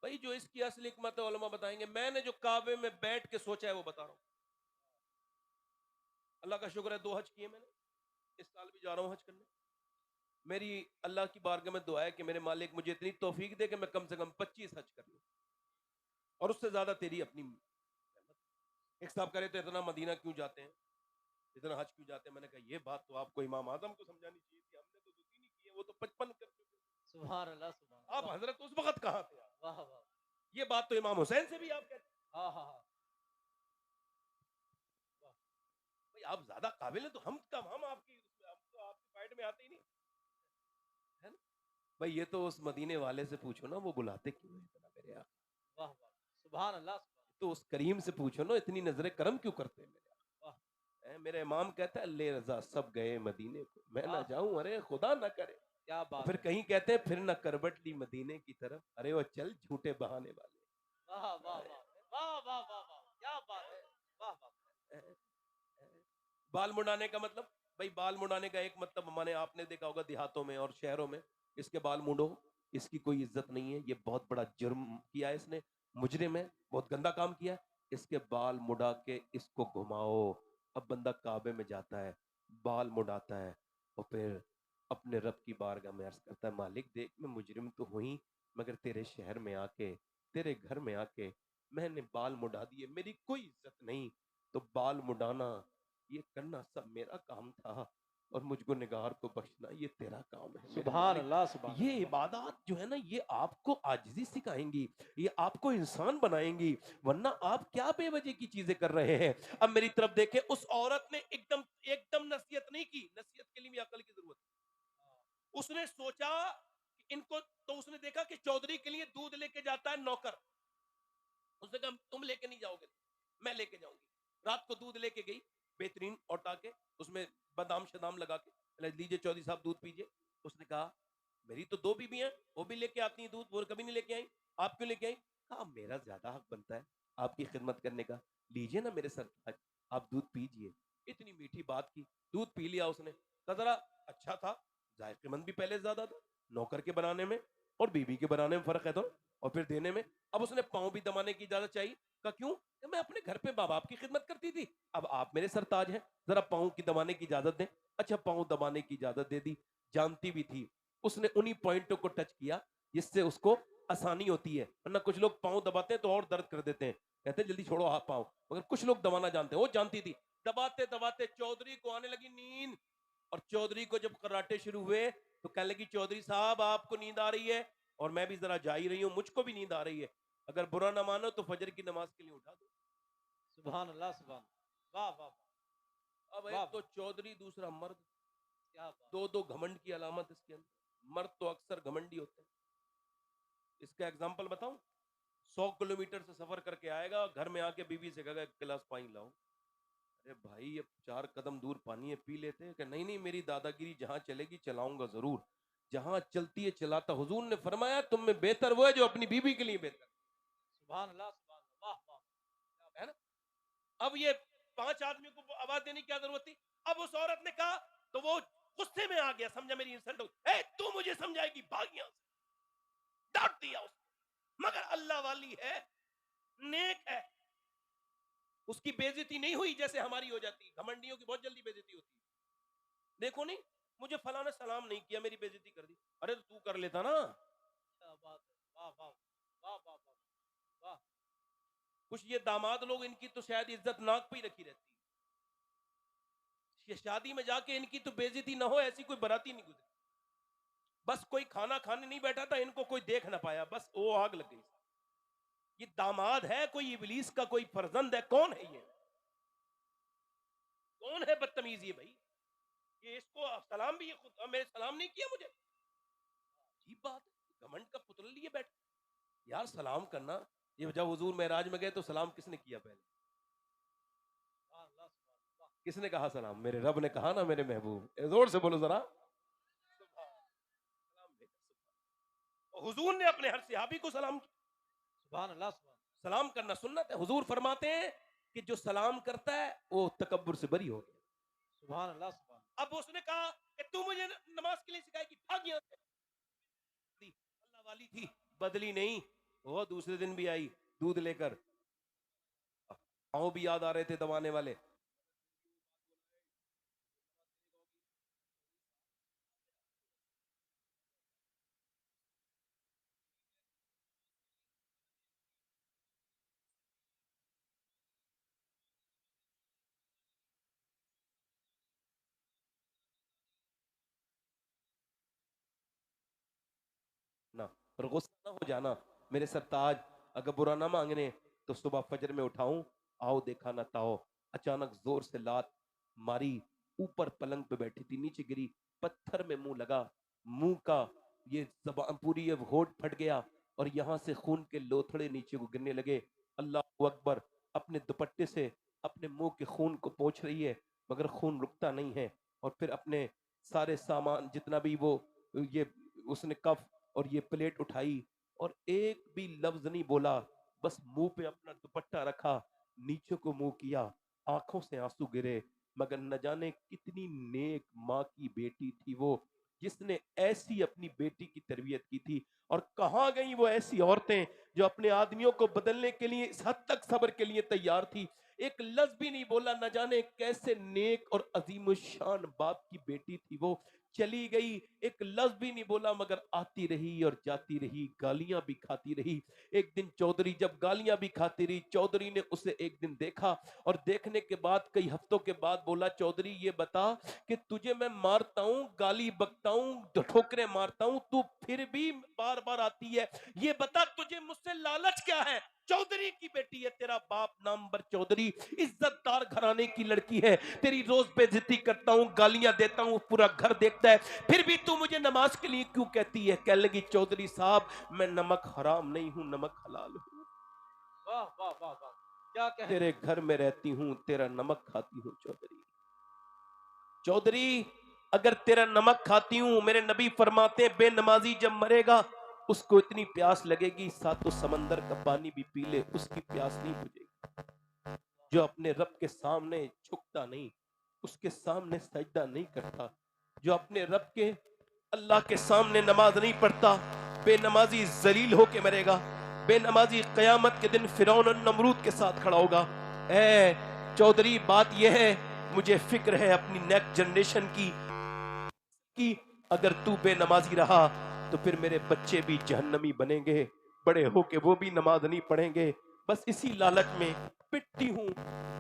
भाई जो इसकी असली हिकमत है उलमा बताएंगे, मैंने जो काबे में बैठ के सोचा है वो बता रहा हूं। अल्लाह का शुक्र है 2 हज किए मैंने, इस साल भी जा रहा हूं हज करने। मेरी अल्लाह की बारगाह में दुआ है कि मेरे मालिक मुझे इतनी तौफीक दे कि मैं कम से कम 25 हज कर लूं, और उससे ज्यादा तेरी अपनी रहमत। एक साहब करे तो इतना मदीना क्यों जाते हैं, इतना हज क्यों जाते हैं? मैंने कहा ये बात तो आपको इमाम आजम को समझानी चाहिए थी, हमने तो 2-3 ही किए, वो तो 55 कर चुके। सुभान अल्लाह, सुभान आप अल्लाह। हजरत उस वक्त कहां थे आप? वाह वाह। ये बात तो इमाम हुसैन से भी आप कहते हैं। हाँ हाँ हाँ। वाह। भाई आप ज्यादा काबिल हैं तो हम कम, हम आपकी हम तो आपकी फाइट में आते ही नहीं है ना। भाई ये तो उस मदीने वाले से पूछो ना, वो बुलाते क्यों है इतना मेरे यहाँ। वाह वाह। सुभान अल्लाह, सुभान। तो उस करीम से पूछो ना, इतनी नजरे करम क्यों करते हैं मेरे वाह। यहाँ। मेरा इमाम कहता है ले रजा सब गए मदीने को, मैं ना हाँ हाँ। जाऊं, अरे खुदा ना करे। क्या और बात फिर है। कहीं कहते हैं फिर ना करबट ली मदीने की तरफ, अरे वो चल झूठे बहाने वाह वाह वाह। वाले। वाह वाह वाह वाह, क्या बात है। वाह वाह। बाल मुड़ाने का मतलब, भाई बाल मुड़ाने का एक मतलब माने आपने देखा होगा देहातों में और शहरों में, इसके बाल मुड़ो, इसकी कोई इज्जत नहीं है, ये बहुत बड़ा जुर्म किया है इसने, मुजरिम है, बहुत गंदा काम किया है, इसके बाल मुड़ा के इसको घुमाओ। अब बंदा काबे में जाता है, बाल मुड़ाता है, और फिर अपने रब की बारगाह में अर्ज करता है मालिक देख मैं मुजरिम तो हुई, मगर तेरे शहर में आके, तेरे घर में आके मैंने बाल मुड़ा दिए, मेरी कोई इज्जत नहीं। तो बाल मुड़ाना ये करना सब मेरा काम था, और मुझको निगार को बख्शना ये तेरा काम है मेरे सुभान मालिक। अल्लाह, सुभान ये अल्लाह। इबादत जो है ना, ये आपको आजिज़ी सिखाएंगी, ये आपको इंसान बनाएंगी, वरना आप क्या बेवजह की चीजें कर रहे हैं। अब मेरी तरफ देखें, उस औरत ने एकदम एकदम नसीहत नहीं की, नसीहत के लिए भी अकल की जरूरत है। उसने सोचा कि इनको, तो उसने देखा कि चौधरी के लिए दूध लेके जाता है नौकर, उसने कहा तुम लेके नहीं जाओगे, मैं लेके जाऊंगी। रात को दूध लेके गई, बेहतरीन औटा के, उसमें बादाम शदाम लगा के, बोले, लीजिए चौधरी साहब दूध पीजिए। उसने कहा मेरी तो 2 बीबी हैं, वो भी लेके आती हैं दूध, वो कभी नहीं लेके आई, आप क्यों लेके आई? कहा मेरा ज्यादा हक बनता है आपकी खिदमत करने का, लीजिए ना मेरे सरताज, आप दूध पीजिए। इतनी मीठी बात की, दूध पी लिया उसने, कहा जरा अच्छा था, जायकेमंद भी पहले ज्यादा था, नौकर के बनाने में और बीबी के बनाने में फर्क है तो, और फिर देने में। अब उसने पाँव भी दबाने की इजाजत चाहिए, का क्यों? कि मैं अपने घर पे माँ बाप की खिदमत करती थी, अब आप मेरे सरताज हैं, जरा पाँव की दबाने की इजाजत दें। अच्छा पाँव दबाने की इजाजत दे दी, जानती भी थी, उसने उन्हीं पॉइंटों को टच किया जिससे उसको आसानी होती है, वरना कुछ लोग पाँव दबाते हैं तो और दर्द कर देते हैं, कहते हैं जल्दी छोड़ो हाथ पाँव, मगर कुछ लोग दबाना जानते हैं, वो जानती थी। दबाते दबाते चौधरी को आने लगी नींद, और चौधरी को जब कराटे शुरू हुए तो कहने लगी चौधरी साहब आपको नींद आ रही है, और मैं भी जरा जा ही रही हूँ, मुझको भी नींद आ रही है, अगर बुरा ना मानो तो फजर की नमाज के लिए उठा दो। सुभान अल्लाह, सुभान। वाह वाह अब वाह। एक वाह तो वाह। चौधरी, दूसरा मर्द, क्या बात। दो दो घमंड की अलामत इसके अंदर। मर्द तो अक्सर घमंडी होते हैं, इसका एग्जाम्पल बताऊं, 100 किलोमीटर से सफर करके आएगा, घर में आके बीवी से कहेगा एक गिलास पानी लाओ, अरे भाई अब 4 कदम दूर पानी है, पी लेते हैं। कि नहीं नहीं मेरी दादागिरी जहां चलेगी चलाऊंगा जरूर, जहां चलती है चलाता। हुजूर ने फरमाया तुम में बेहतर वो है जो अपनी बीवी के लिए बेहतर सुभान अल्लाह, सुभान अल्लाह। वाह वाह। क्या है बात। ना। अब ये 5 आदमियों को आवाज देने की क्या जरूरत थी? अब उस औरत ने कहा, तो वो गुस्से में आ गया, समझा मेरी इंसल्ट हो, ए तू मुझे समझाएगी, भाग यहां से, डांट दिया उसको। मगर अल्लाह वाली है, नेक है, उसकी बेइज्जती नहीं हुई जैसे हमारी हो जाती, घमंडियों की बहुत जल्दी बेइज्जती होती है। देखो नहीं, मुझे फला ने सलाम नहीं किया, मेरी बेइज्जती कर दी, अरे तो तू कर लेता ना। क्या बात है। वाह वाह वाह वाह वाह वाह। कुछ ये दामाद लोग, इनकी तो शायद इज्जत नाक पे ही रखी रहती है, शादी में जाके इनकी तो बेइज्जती ना हो ऐसी कोई बराती नहीं गुजरी। बस कोई खाना खाने नहीं बैठा था, इनको कोई देख ना पाया, बस वो आग लग गई। ये दामाद है कोई इबलीस का कोई फर्जंद है? कौन है ये? कौन है बदतमीज ये भाई? ये इसको सलाम भी, ये खुद मेरे सलाम नहीं किया मुझे, अजीब बात है, घमंड का पुतला लिए बैठ। यार सलाम करना, ये जब हुजूर महराज में गए तो सलाम किसने किया पहले? सुभान अल्लाह, सुभान अल्लाह। किसने कहा सलाम? मेरे रब ने कहा ना मेरे महबूब, जोर से बोलो जरा, सलाम भेजा। और हुजूर ने अपने हर सहाबी को सलाम किया। सुभान अल्लाह, सुभान। सलाम करना सुन्नत है। हुजूर फरमाते हैं कि जो सलाम करता है वो तकब्बुर से बरी हो गया। सुभान अल्लाह, सुभान। अब उसने कहा कि तू मुझे नमाज के लिए सिखाएगी, भाग यहां से। अल्लाह वाली थी, बदली नहीं, वो दूसरे दिन भी आई दूध लेकर, पाँव भी याद आ रहे थे दबाने वाले। ना और गुस्सा ना हो जाना मेरे सरताज, अगर बुरा ना मांगने तो सुबह फजर में उठाऊं, आओ देखा ना ताओ। अचानक जोर से लात मारी, ऊपर पलंग पे बैठी थी नीचे गिरी, पत्थर में मुंह लगा, मुंह का ये जबान पूरी ये होठ फट गया और यहां से खून के लोथड़े नीचे को गिरने लगे। अल्लाह अकबर, अपने दुपट्टे से अपने मुंह के खून को पोंछ रही है मगर खून रुकता नहीं है। और फिर अपने सारे सामान जितना भी वो ये उसने कफ और ये प्लेट उठाई और एक भी लफ्ज नहीं बोला, बस मुंह पे अपना दुपट्टा रखा, नीचे को मुंह किया, आंखों से आंसू गिरे। मगर न जाने कितनी नेक माँ की बेटी थी वो, जिसने ऐसी अपनी बेटी की तरबियत की थी। और कहाँ गई वो ऐसी औरतें जो अपने आदमियों को बदलने के लिए इस हद तक सब्र के लिए तैयार थी। एक लफ्ज भी नहीं बोला, न जाने कैसे नेक और अजीम शान बाप की बेटी थी वो, चली गई, एक लफ्ज भी नहीं बोला मगर आती रही और जाती रही, गालियां भी खाती रही। एक दिन चौधरी जब गालियां भी खाती रही, चौधरी ने उसे एक दिन देखा और देखने के बाद कई हफ्तों के बाद बोला, चौधरी ये बता कि तुझे मैं मारता हूं, गाली बकता हूं, ठोकरे मारता हूं, तू फिर भी बार बार आती है, ये बता तुझे मुझसे लालच क्या है? चौधरी की बेटी है, तेरा बाप नामवर चौधरी इज्जतदार घराने की लड़की है, तेरी रोज बेइज्जती करता हूं, गालियां देता हूं, पूरा घर देखता है, फिर भी तू मुझे नमाज के लिए क्यों कहती है? कह लगी, चौधरी साहब मैं नमक हराम नहीं हूं, नमक हलाल हूं, वाह वाह वाह वाह, क्या कह तेरे घर में रहती हूं, तेरा नमक खाती हूं चौधरी। चौधरी अगर तेरा नमक खाती हूं, मेरे नबी फरमाते हैं बेनमाजी जब मरेगा उसको इतनी प्यास लगेगी सातों समंदर का पानी भी पी ले उसकी प्यास नहीं बुझेगी। जो अपने रब के सामने झुकता नहीं, उसके सामने सजदा नहीं करता, जो अपने रब के अल्लाह के सामने नमाज नहीं पढ़ता, बेनमाजी जलील होके मरेगा, बेनमाजी कयामत के दिन फिरौन और नमरूद के साथ खड़ा होगा। ए चौधरी बात यह है, मुझे फिक्र है अपनी नेक्स्ट जनरेशन की अगर तू बेनमाजी रहा तो फिर मेरे बच्चे भी जहन्नमी बनेंगे, बड़े होके वो भी नमाज नहीं पढ़ेंगे। बस इसी लालच में पिटती हूँ,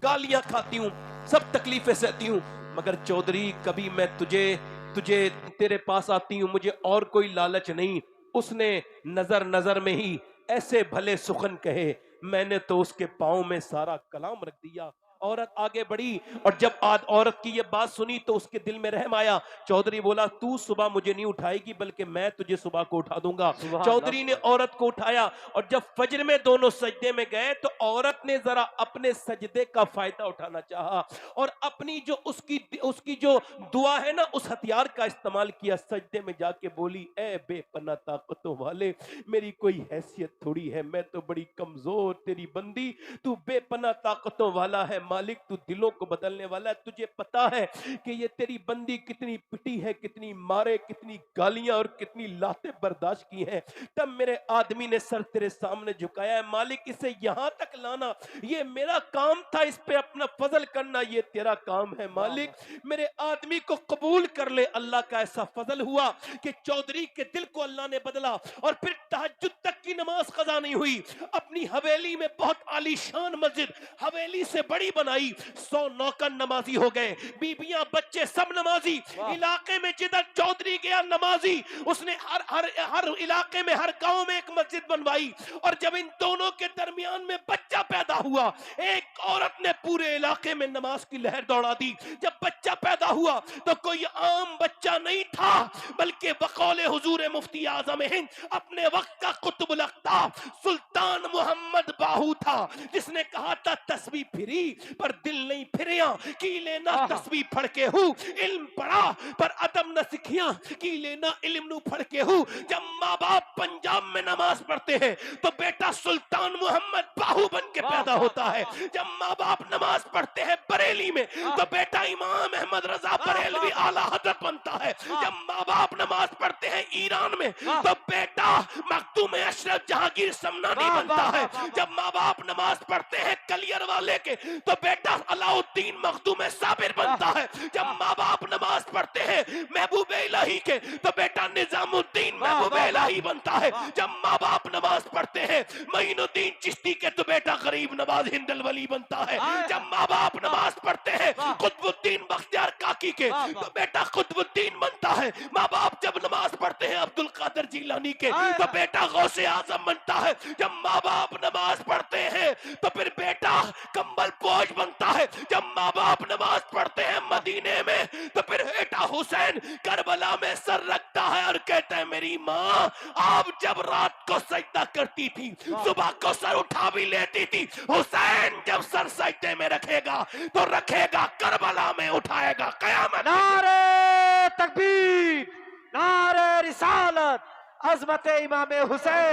गालियां खाती हूँ, सब तकलीफें सहती हूँ, मगर चौधरी कभी मैं तुझे तुझे तेरे पास आती हूँ, मुझे और कोई लालच नहीं। उसने नजर नजर में ही ऐसे भले सुखन कहे, मैंने तो उसके पाँव में सारा कलाम रख दिया। औरत आगे बढ़ी और जब आज औरत की ये बात सुनी तो उसके दिल में रहम आया। चौधरी बोला, तू सुबह मुझे नहीं उठाएगी बल्कि मैं तुझे सुबह को उठा दूंगा। सुभान अल्लाह चौधरी ने सुभान औरत को उठाया और जब फजर में दोनों सजदे में गए तो औरत ने जरा अपने सजदे का फायदा उठाना चाहा और अपनी जो उसकी उसकी जो दुआ है ना उस हथियार का इस्तेमाल किया। सजदे में जाके बोली, ए बेपना ताकतों वाले, मेरी कोई हैसियत थोड़ी है, मैं तो बड़ी कमजोर तेरी बंदी, तू बेपना ताकतों वाला है मालिक, तू दिलों को बदलने वाला है। तुझे पता है कि ये तेरी बंदी कितनी पिटी है, कितनी मारे, कितनी गालियां और कितनी लातें बर्दाश्त की हैं। तब मेरे आदमी ने सर तेरे सामने झुकाया है, मालिक इसे यहां तक लाना ये मेरा काम था, इस पे अपना फजल करना ये तेरा काम है मालिक, मेरे आदमी को कबूल कर ले। अल्लाह का ऐसा फजल हुआ कि चौधरी के दिल को अल्लाह ने बदला और फिर तहज्जुद तक की नमाज कज़ा नहीं हुई, अपनी हवेली में बहुत आलीशान मस्जिद हवेली से बड़ी बनाई, 100 नौकर नमाजी हो गए, बीबियां बच्चे सब नमाजी, इलाके में जिधर चौधरी गया नमाजी, उसने हर हर हर इलाके में हर गांव में एक मस्जिद बनवाई। और जब इन दोनों के दरमियान में बच्चा पैदा हुआ, एक औरत ने पूरे इलाके में नमाज की लहर दौड़ा दी। जब बच्चा पैदा हुआ तो कोई आम बच्चा नहीं था बल्कि बकौले हुजूर मुफ्ती आजम हिंद अपने वक्त का कुतुब अख्ताब सुल्तान मोहम्मद बाहू था, जिसने कहा था तस्बीह फिरी पर दिल नहीं फिरिया, की लेना तस्बीह पढ़ के हूँ, इल्म पढ़ा पर अदब न सीखिया, की लेना इल्म नु पढ़ के हूँ। जब माँ बाप पंजाब में नमाज पढ़ते हैं तो बेटा सुल्तान मोहम्मद बाहू बन के पैदा होता है। जब माँ बाप नमाज नमाज पढ़ते हैं बरेली में तो बेटा इमाम अहमद रजा बरेलवी आला हजरत बनता है। जब माँ बाप नमाज पढ़ते हैं ईरान में तो बेटा मखदूम अशरफ जहांगीर समनानी बनता है। जब माँ बाप नमाज पढ़ते हैं कलियर वाले के तो बेटा अलाउद्दीन मखदूम साबिर बनता है। जब माँ बाप नमाज पढ़ते हैं महबूब इलाही के तो बेटा निजामुद्दीन महबूब इलाही बनता है। जब माँ बाप नमाज पढ़ते हैं मईनुद्दीन चिश्ती के तो बेटा गरीब नवाज हिंदल वली बनता है। जब माँ बाप नमाज पढ़ते हैं कुतुबुद्दीन बख्तियार काकी के तो बेटा कुतुबुद्दीन बनता है। माँ बाप जब नमाज पढ़ते हैं अब्दुल कादिर जिलानी के तो बेटा गौसे आजम बनता है। जब माँ बाप नमाज पढ़ते हैं तो फिर बेटा कंबल पोश बनता है। जब माँ बाप नमाज पढ़ते हैं मदीने में तो फिर बेटा हुसैन करबला में सर रखता है और कहता है मेरी माँ आप जब रात को सजदा करती थी सुबह को सर उठा भी लेती थी। हुसैन जब सर सजदे में रखेगा तो रखेगा करबला में उठाएगा कयामत। नारे तकबीर, नारे रिसालत, अजमत इमाम हुसैन।